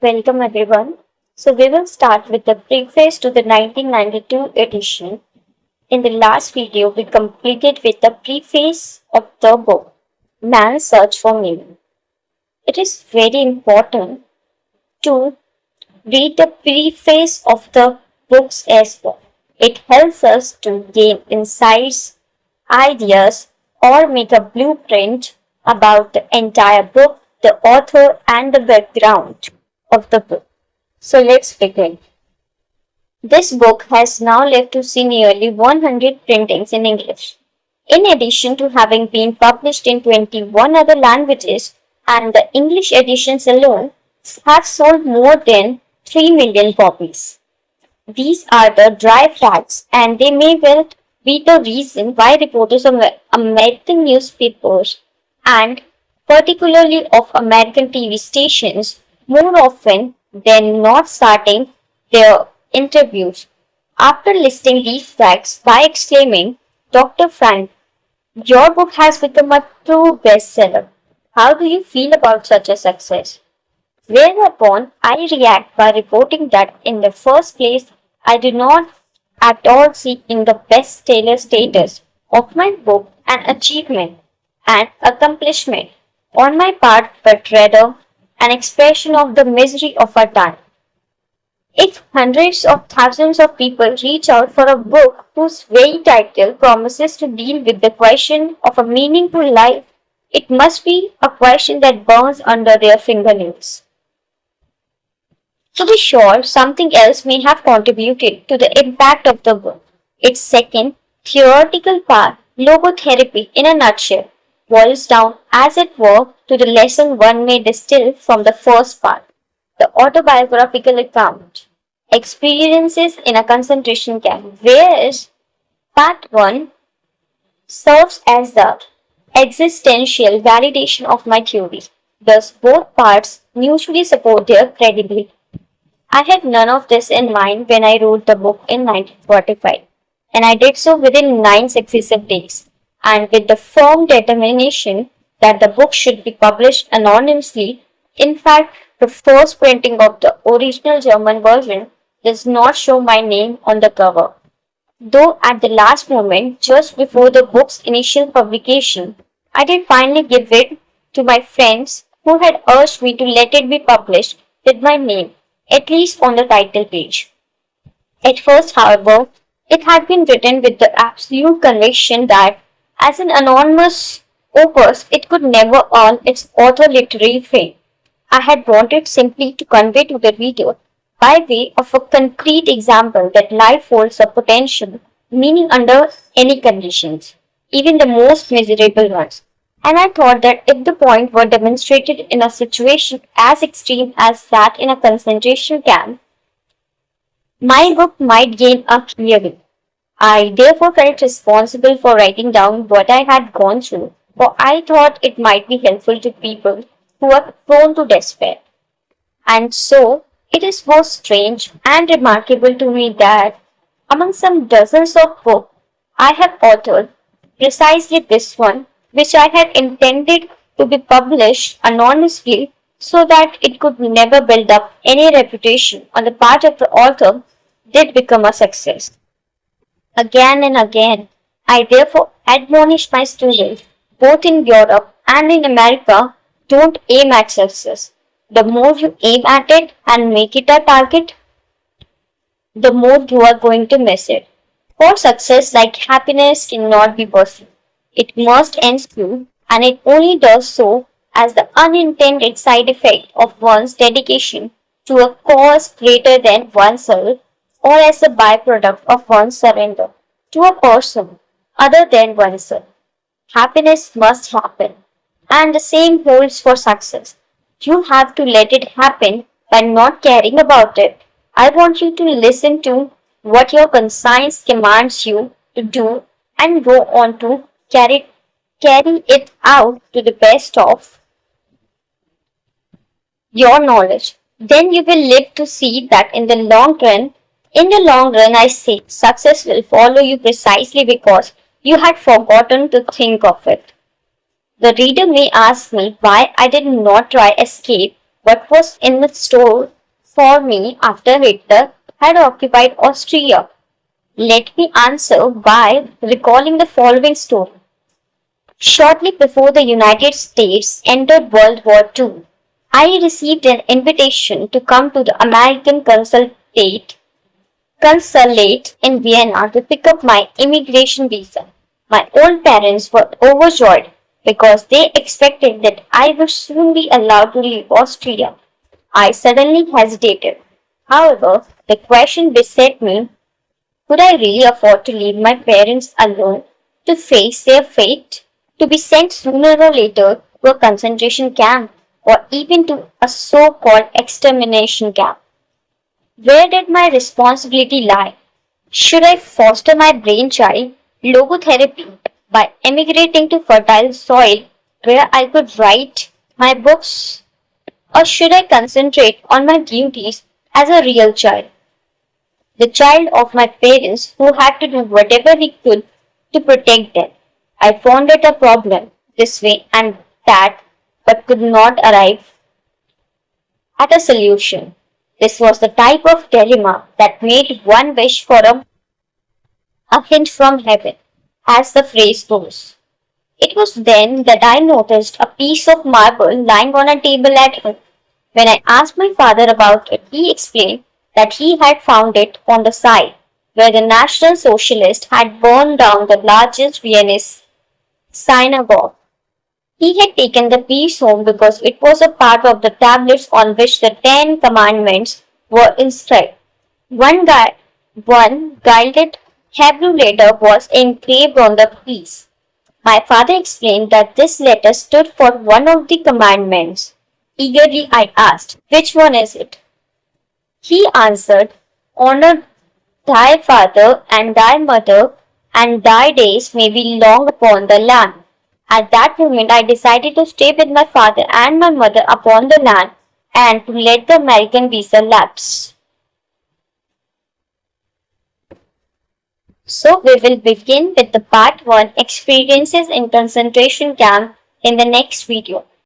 Welcome everyone. We will start with the preface to the 1992 edition. In the last video, we completed with the preface of the book, Man's Search for Meaning. It is very important to read the preface of the books as well. It helps us to gain insights, ideas, or make a blueprint about the entire book, the author, and the background of the book. So let's begin. This book has now lived to see nearly 100 printings in English. In addition to having been published in 21 other languages, and the English editions alone have sold more than 3 million copies. These are the dry facts, and they may well be the reason why reporters of American newspapers and particularly of American TV stations more often than not starting their interviews after listing these facts by exclaiming, Dr. Frank, your book has become a true bestseller. How do you feel about such a success? Whereupon I react by reporting that in the first place, I do not at all see in the bestseller status of my book an achievement and accomplishment on my part, but rather an expression of the misery of our time. If hundreds of thousands of people reach out for a book whose very title promises to deal with the question of a meaningful life, it must be a question that burns under their fingernails. To be sure, something else may have contributed to the impact of the book. Its second, theoretical part, logotherapy in a nutshell, boils down, as it were, to the lesson one may distill from the first part, the autobiographical account, experiences in a concentration camp, whereas part 1 serves as the existential validation of my theory. Thus, both parts mutually support their credibility. I had none of this in mind when I wrote the book in 1945, and I did so within 9 successive days, and with the firm determination that the book should be published anonymously. In fact, the first printing of the original German version does not show my name on the cover. Though at the last moment, just before the book's initial publication, I did finally give it to my friends who had urged me to let it be published with my name, at least on the title page. At first, however, it had been written with the absolute conviction that, as an anonymous opus, it could never earn its author literary fame. I had wanted simply to convey to the reader, by way of a concrete example, that life holds a potential meaning under any conditions, even the most miserable ones. And I thought that if the point were demonstrated in a situation as extreme as that in a concentration camp, my book might gain a hearing. I therefore felt responsible for writing down what I had gone through, for I thought it might be helpful to people who are prone to despair. And so, it is both strange and remarkable to me that among some dozens of books I have authored, precisely this one, which I had intended to be published anonymously so that it could never build up any reputation on the part of the author, did become a success. Again and again, I therefore admonish my students, both in Europe and in America, don't aim at success. The more you aim at it and make it a target, the more you are going to miss it. For success, like happiness, cannot be pursued. It must ensue, and it only does so as the unintended side effect of one's dedication to a cause greater than oneself, or as a byproduct of one's surrender to a person other than oneself. Happiness must happen, and the same holds for success. You have to let it happen by not caring about it. I want you to listen to what your conscience commands you to do and go on to carry it out to the best of your knowledge. Then you will live to see that in the long run, I say, success will follow you precisely because you had forgotten to think of it. The reader may ask me why I did not try escape what was in the store for me after Hitler had occupied Austria? Let me answer by recalling the following story. Shortly before the United States entered World War II, I received an invitation to come to the American consulate in Vienna to pick up my immigration visa. My old parents were overjoyed because they expected that I would soon be allowed to leave Austria. I suddenly hesitated. However, the question beset me, could I really afford to leave my parents alone to face their fate? To be sent sooner or later to a concentration camp or even to a so called extermination camp? Where did my responsibility lie? Should I foster my brainchild, logotherapy, by emigrating to fertile soil where I could write my books? Or should I concentrate on my duties as a real child, the child of my parents who had to do whatever he could to protect them? I found it a problem this way and that, but could not arrive at a solution. This was the type of dilemma that made one wish for a hint from heaven, as the phrase goes. It was then that I noticed a piece of marble lying on a table at home. When I asked my father about it, he explained that he had found it on the site where the National Socialists had burned down the largest Viennese synagogue. He had taken the piece home because it was a part of the tablets on which the Ten Commandments were inscribed. One gilded Hebrew letter was engraved on the piece. My father explained that this letter stood for one of the commandments. Eagerly I asked, which one is it? He answered, honor thy father and thy mother, and thy days may be long upon the land. At that moment, I decided to stay with my father and my mother upon the land and to let the American visa lapse. So, we will begin with the part 1 experiences in concentration camp in the next video.